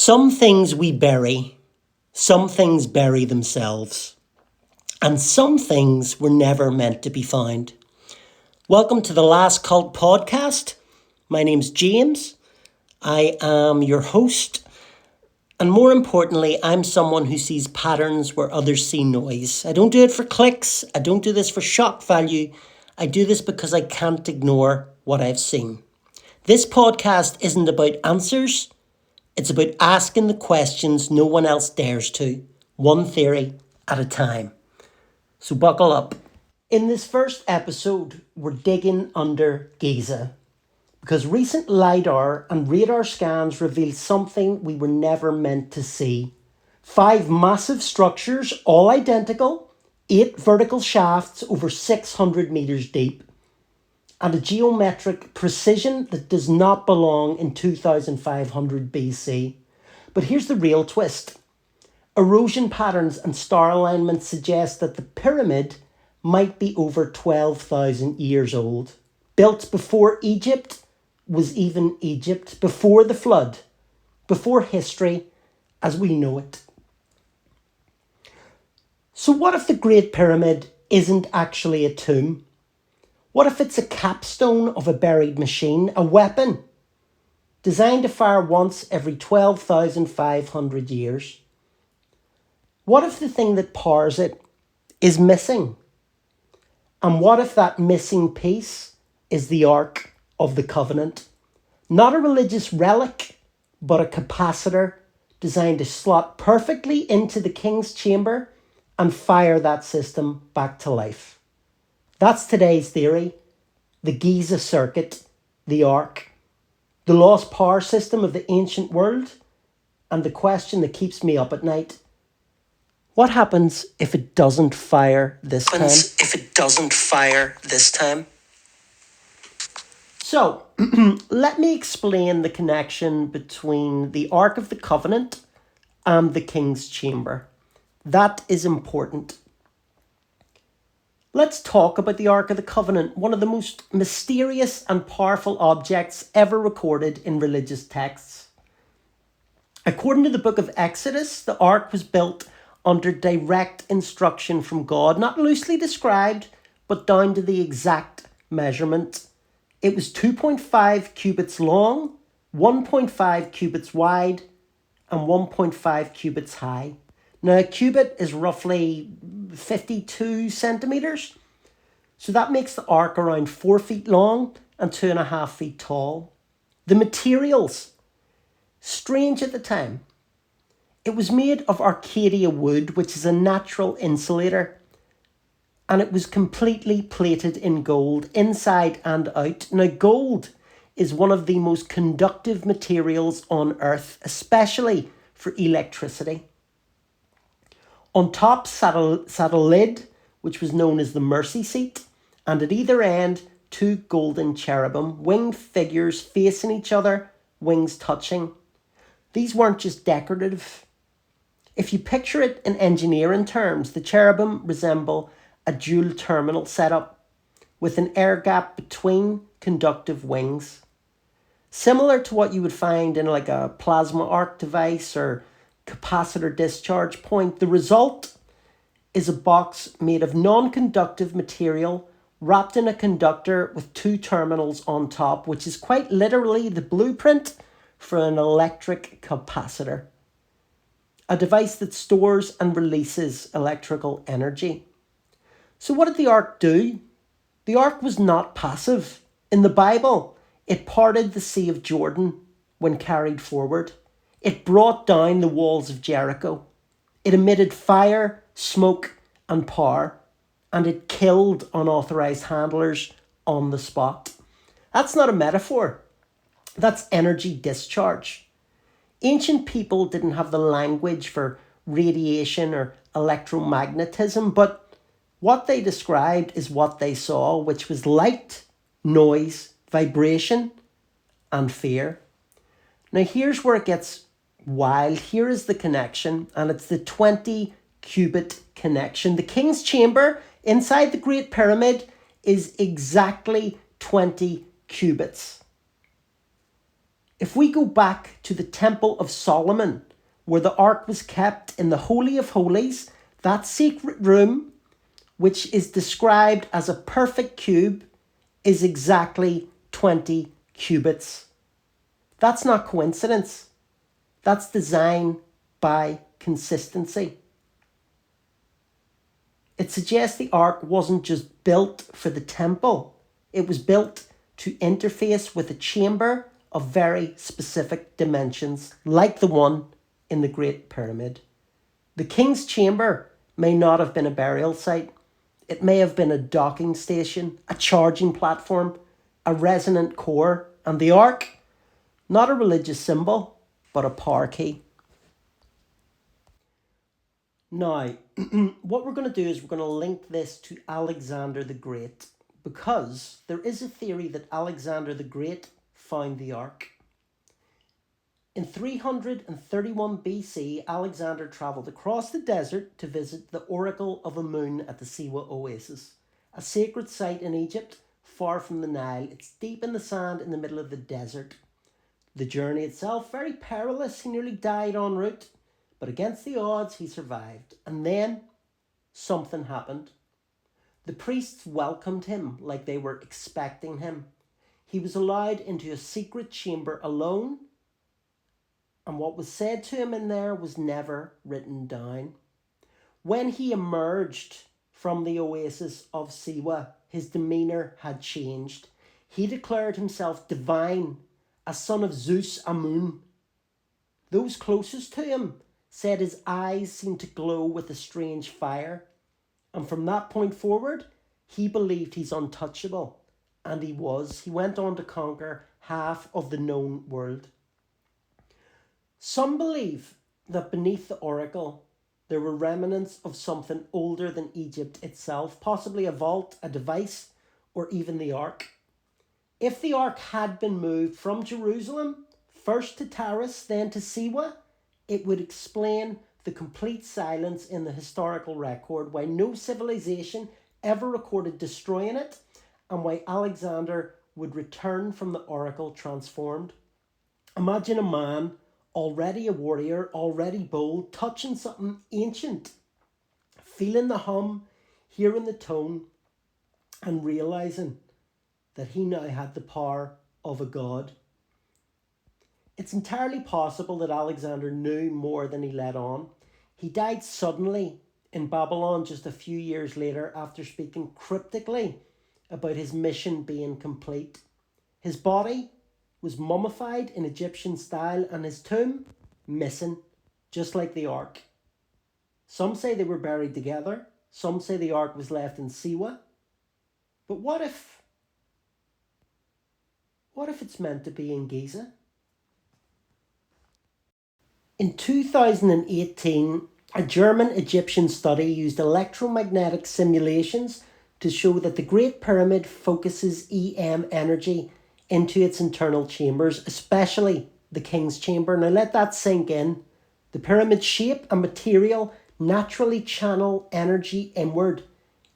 Some things we bury, some things bury themselves, and some things were never meant to be found. Welcome to the Last Cult podcast. My name's James. I am your host, and more importantly, I'm someone who sees patterns where others see noise. I don't do it for clicks. I don't do this for shock value. I do this because I can't ignore what I've seen. This podcast isn't about answers. It's about asking the questions no one else dares to, one theory at a time. So buckle up. In this first episode, we're digging under Giza, because recent LIDAR and radar scans reveal something we were never meant to see. 5 massive structures, all identical, 8 vertical shafts over 600 metres deep, and a geometric precision that does not belong in 2500 BC. But here's the real twist. Erosion patterns and star alignment suggest that the pyramid might be over 12,000 years old. Built before Egypt was even Egypt, before the flood, before history as we know it. So what if the Great Pyramid isn't actually a tomb? What if it's a capstone of a buried machine, a weapon designed to fire once every 12,500 years? What if the thing that powers it is missing? And what if that missing piece is the Ark of the Covenant? Not a religious relic, but a capacitor designed to slot perfectly into the king's chamber and fire that system back to life. That's today's theory. The Giza circuit, the Ark, the lost power system of the ancient world, and the question that keeps me up at night. What happens if it doesn't fire this time? So, let me explain the connection between the Ark of the Covenant and the King's Chamber. That is important. Let's talk about the Ark of the Covenant, one of the most mysterious and powerful objects ever recorded in religious texts. According to the book of Exodus, the Ark was built under direct instruction from God, not loosely described, but down to the exact measurement. It was 2.5 cubits long, 1.5 cubits wide, and 1.5 cubits high. Now, a cubit is roughly 52 centimetres. So that makes the ark around 4 feet long and 2.5 feet tall. The materials, strange at the time. It was made of Arcadia wood, which is a natural insulator. And it was completely plated in gold, inside and out. Now, gold is one of the most conductive materials on Earth, especially for electricity. On top sat a lid, which was known as the mercy seat, and at either end, 2 golden cherubim, winged figures facing each other, wings touching. These weren't just decorative. If you picture it in engineering terms, the cherubim resemble a dual terminal setup with an air gap between conductive wings. Similar to what you would find in like a plasma arc device or capacitor discharge point. The result is a box made of non-conductive material wrapped in a conductor with 2 terminals on top, which is quite literally the blueprint for an electric capacitor. A device that stores and releases electrical energy. So what did the ark do? The ark was not passive. In the Bible, it parted the Sea of Jordan when carried forward. It brought down the walls of Jericho. It emitted fire, smoke, and power, and it killed unauthorized handlers on the spot. That's not a metaphor. That's energy discharge. Ancient people didn't have the language for radiation or electromagnetism, but what they described is what they saw, which was light, noise, vibration, and fear. Now here's where it gets wild. Here is the connection, and it's the 20 cubit connection. The king's chamber inside the Great Pyramid is exactly 20 cubits. If we go back to the Temple of Solomon, where the Ark was kept in the Holy of Holies, that secret room, which is described as a perfect cube, is exactly 20 cubits. That's not coincidence. That's design by consistency. It suggests the Ark wasn't just built for the temple. It was built to interface with a chamber of very specific dimensions, like the one in the Great Pyramid. The king's chamber may not have been a burial site. It may have been a docking station, a charging platform, a resonant core, and the Ark, not a religious symbol, but a power key. Now, what we're going to do is we're going to link this to Alexander the Great, because there is a theory that Alexander the Great found the Ark. In 331 BC, Alexander travelled across the desert to visit the Oracle of Amun at the Siwa Oasis, a sacred site in Egypt, far from the Nile. It's deep in the sand in the middle of the desert. The journey itself, very perilous. He nearly died en route, but against the odds, he survived. And then something happened. The priests welcomed him like they were expecting him. He was allowed into a secret chamber alone, and what was said to him in there was never written down. When he emerged from the oasis of Siwa, his demeanour had changed. He declared himself divine, a son of Zeus Amun. Those closest to him said his eyes seemed to glow with a strange fire. And from that point forward, he believed he's untouchable. And he was. He went on to conquer half of the known world. Some believe that beneath the oracle, there were remnants of something older than Egypt itself, possibly a vault, a device, or even the Ark. If the Ark had been moved from Jerusalem, first to Taris, then to Siwa, it would explain the complete silence in the historical record, why no civilization ever recorded destroying it, and why Alexander would return from the oracle transformed. Imagine a man, already a warrior, already bold, touching something ancient, feeling the hum, hearing the tone, and realizing that he now had the power of a god. It's entirely possible that Alexander knew more than he let on. He died suddenly in Babylon just a few years later after speaking cryptically about his mission being complete. His body was mummified in Egyptian style and his tomb missing, just like the Ark. Some say they were buried together. Some say the Ark was left in Siwa. But what if it's meant to be in Giza? In 2018, a German-Egyptian study used electromagnetic simulations to show that the Great Pyramid focuses EM energy into its internal chambers, especially the King's Chamber. Now let that sink in. The pyramid's shape and material naturally channel energy inward.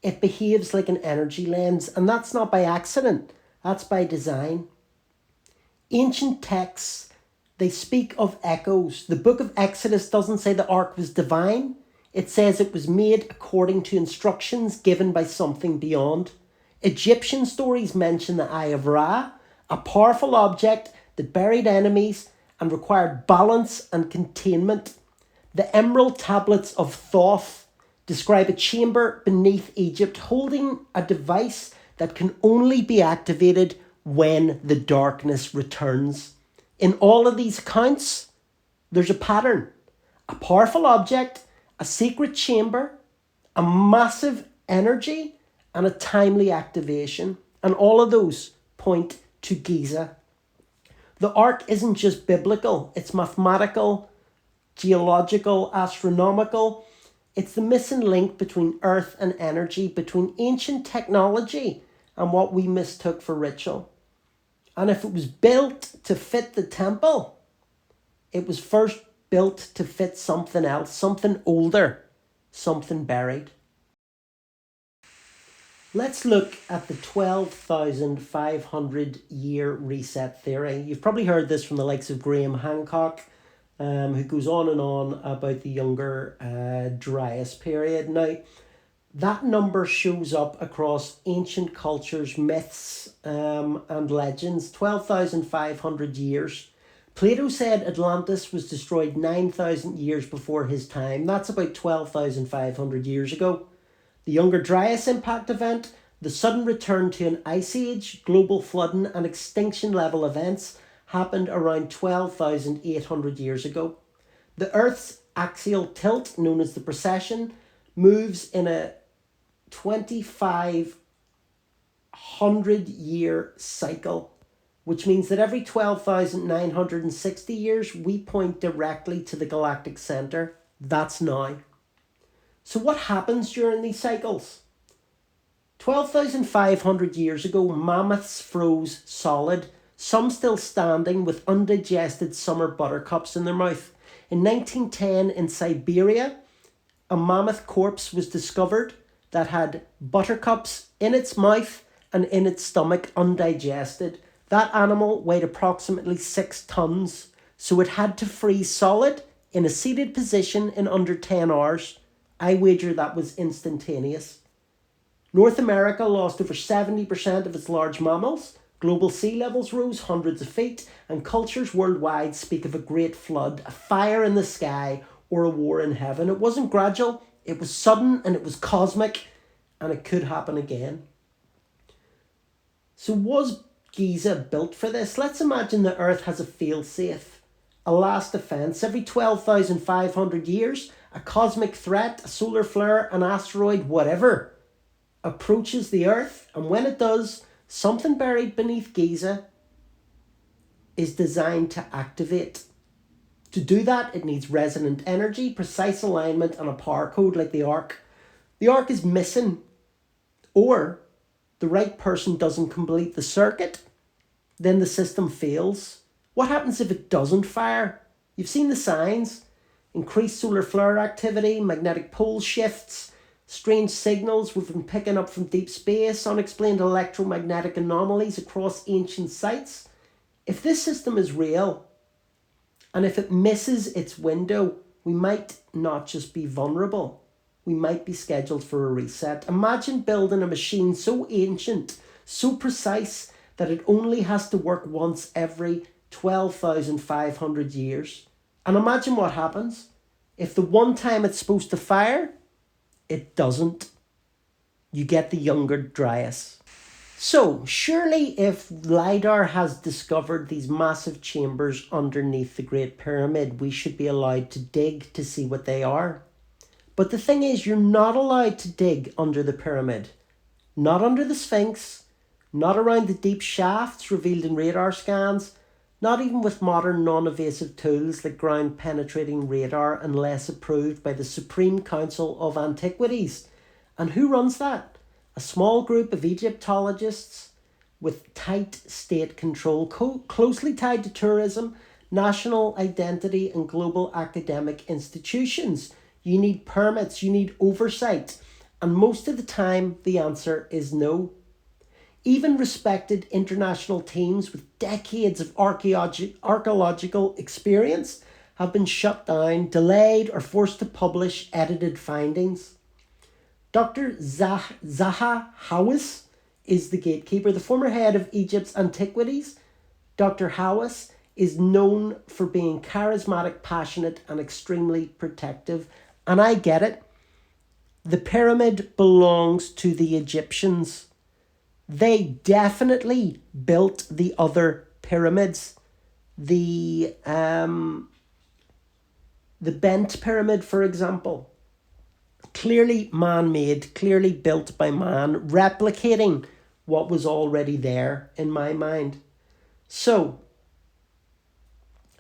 It behaves like an energy lens, and that's not by accident. That's by design. Ancient texts, they speak of echoes. The book of Exodus doesn't say the Ark was divine. It says it was made according to instructions given by something beyond. Egyptian stories mention the Eye of Ra, a powerful object that buried enemies and required balance and containment. The emerald tablets of Thoth describe a chamber beneath Egypt holding a device that can only be activated when the darkness returns. In all of these accounts, there's a pattern. A powerful object, a secret chamber, a massive energy, and a timely activation. And all of those point to Giza. The Ark isn't just biblical, it's mathematical, geological, astronomical. It's the missing link between earth and energy, between ancient technology and what we mistook for ritual. And if it was built to fit the temple, it was first built to fit something else, something older, something buried. Let's look at the 12,500 year reset theory. You've probably heard this from the likes of Graham Hancock, who goes on and on about the Younger Dryas period. Now, that number shows up across ancient cultures, myths, and legends. 12,500 years. Plato said Atlantis was destroyed 9,000 years before his time. That's about 12,500 years ago. The Younger Dryas impact event, the sudden return to an ice age, global flooding, and extinction level events happened around 12,800 years ago. The Earth's axial tilt, known as the precession, moves in a 2,500 year cycle, which means that every 12,960 years we point directly to the galactic center. That's now. So what happens during these cycles? 12,500 years ago, mammoths froze solid, some still standing with undigested summer buttercups in their mouth. In 1910 in Siberia, a mammoth corpse was discovered that had buttercups in its mouth and in its stomach undigested. That animal weighed approximately 6 tons, so it had to freeze solid in a seated position in under 10 hours. I wager that was instantaneous. North America lost over 70% of its large mammals. Global sea levels rose hundreds of feet, and cultures worldwide speak of a great flood, a fire in the sky, or a war in heaven. It wasn't gradual, it was sudden, and it was cosmic, and it could happen again. So was Giza built for this? Let's imagine the Earth has a fail-safe, a last defense. Every 12,500 years, a cosmic threat, a solar flare, an asteroid, whatever, approaches the Earth, and when it does, something buried beneath Giza is designed to activate. To do that, it needs resonant energy, precise alignment, and a power code like the Ark. The Ark is missing, or the right person doesn't complete the circuit, then the system fails. What happens if it doesn't fire? You've seen the signs. Increased solar flare activity, magnetic pole shifts, strange signals we've been picking up from deep space, unexplained electromagnetic anomalies across ancient sites. If this system is real, and if it misses its window, we might not just be vulnerable, we might be scheduled for a reset. Imagine building a machine so ancient, so precise, that it only has to work once every 12,500 years. And imagine what happens if the one time it's supposed to fire, it doesn't. You get the Younger Dryas. So, surely if LIDAR has discovered these massive chambers underneath the Great Pyramid, we should be allowed to dig to see what they are. But the thing is, you're not allowed to dig under the pyramid. Not under the Sphinx, not around the deep shafts revealed in radar scans, not even with modern non-invasive tools like ground-penetrating radar unless approved by the Supreme Council of Antiquities. And who runs that? A small group of Egyptologists with tight state control, closely tied to tourism, national identity, and global academic institutions. You need permits, you need oversight. And most of the time, the answer is no. Even respected international teams with decades of archaeological experience have been shut down, delayed, or forced to publish edited findings. Dr. Zaha Hawass is the gatekeeper. The former head of Egypt's antiquities, Dr. Hawass, is known for being charismatic, passionate, and extremely protective. And I get it. The pyramid belongs to the Egyptians. They definitely built the other pyramids. The Bent Pyramid, for example. Clearly man-made, clearly built by man, replicating what was already there in my mind. So,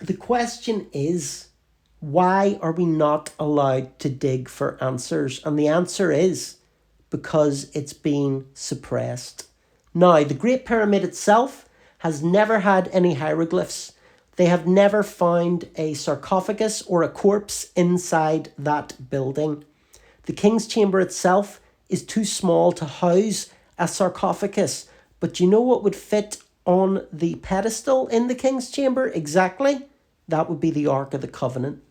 the question is, why are we not allowed to dig for answers? And the answer is because it's being suppressed. Now, the Great Pyramid itself has never had any hieroglyphs. They have never found a sarcophagus or a corpse inside that building. The King's Chamber itself is too small to house a sarcophagus. But you know what would fit on the pedestal in the King's Chamber? Exactly. That would be the Ark of the Covenant.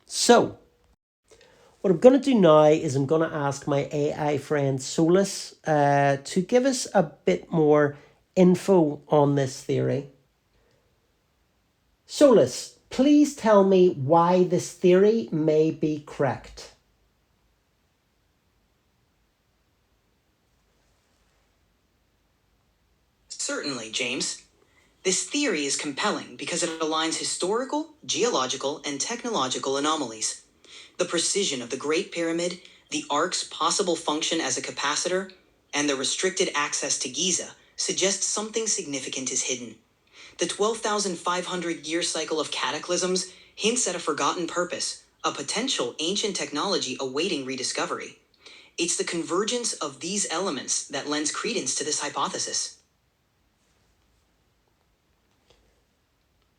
So, what I'm going to do now is I'm going to ask my AI friend Solus to give us a bit more info on this theory. Solus, please tell me why this theory may be correct. Certainly, James. This theory is compelling because it aligns historical, geological, and technological anomalies. The precision of the Great Pyramid, the Ark's possible function as a capacitor, and the restricted access to Giza suggest something significant is hidden. The 12,500-year cycle of cataclysms hints at a forgotten purpose, a potential ancient technology awaiting rediscovery. It's the convergence of these elements that lends credence to this hypothesis.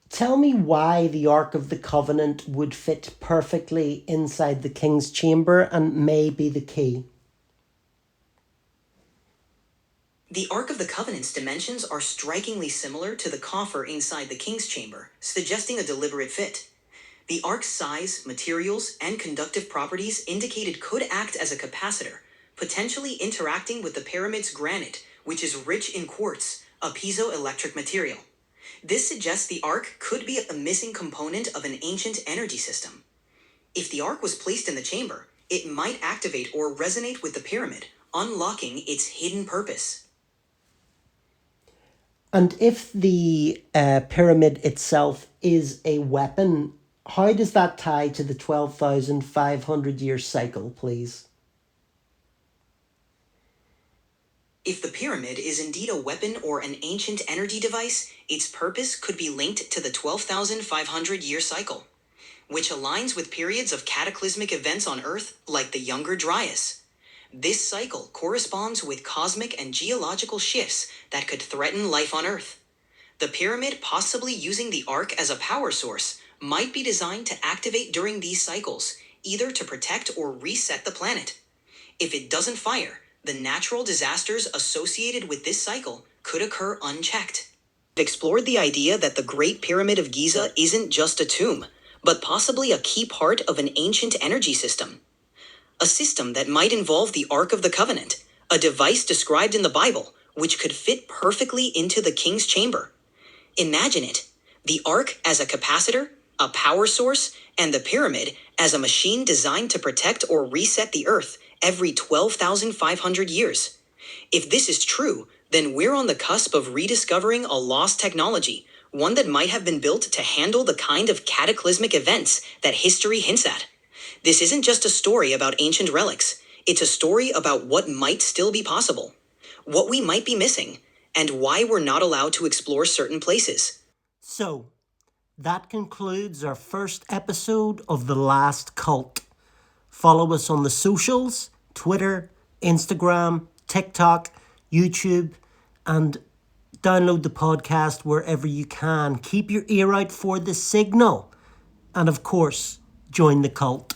Tell me why the Ark of the Covenant would fit perfectly inside the King's Chamber and may be the key. The Ark of the Covenant's dimensions are strikingly similar to the coffer inside the King's Chamber, suggesting a deliberate fit. The Ark's size, materials, and conductive properties indicate it could act as a capacitor, potentially interacting with the pyramid's granite, which is rich in quartz, a piezoelectric material. This suggests the Ark could be a missing component of an ancient energy system. If the Ark was placed in the chamber, it might activate or resonate with the pyramid, unlocking its hidden purpose. And if the pyramid itself is a weapon, how does that tie to the 12,500-year cycle, please? If the pyramid is indeed a weapon or an ancient energy device, its purpose could be linked to the 12,500-year cycle, which aligns with periods of cataclysmic events on Earth like the Younger Dryas. This cycle corresponds with cosmic and geological shifts that could threaten life on Earth. The pyramid, possibly using the Ark as a power source, might be designed to activate during these cycles, either to protect or reset the planet. If it doesn't fire, the natural disasters associated with this cycle could occur unchecked. We've explored the idea that the Great Pyramid of Giza isn't just a tomb, but possibly a key part of an ancient energy system. A system that might involve the Ark of the Covenant, a device described in the Bible, which could fit perfectly into the King's Chamber. Imagine it, the Ark as a capacitor, a power source, and the pyramid as a machine designed to protect or reset the Earth every 12,500 years. If this is true, then we're on the cusp of rediscovering a lost technology, one that might have been built to handle the kind of cataclysmic events that history hints at. This isn't just a story about ancient relics. It's a story about what might still be possible, what we might be missing, and why we're not allowed to explore certain places. So, that concludes our first episode of The Last Cult. Follow us on the socials, Twitter, Instagram, TikTok, YouTube, and download the podcast wherever you can. Keep your ear out for the signal. And of course, join the cult.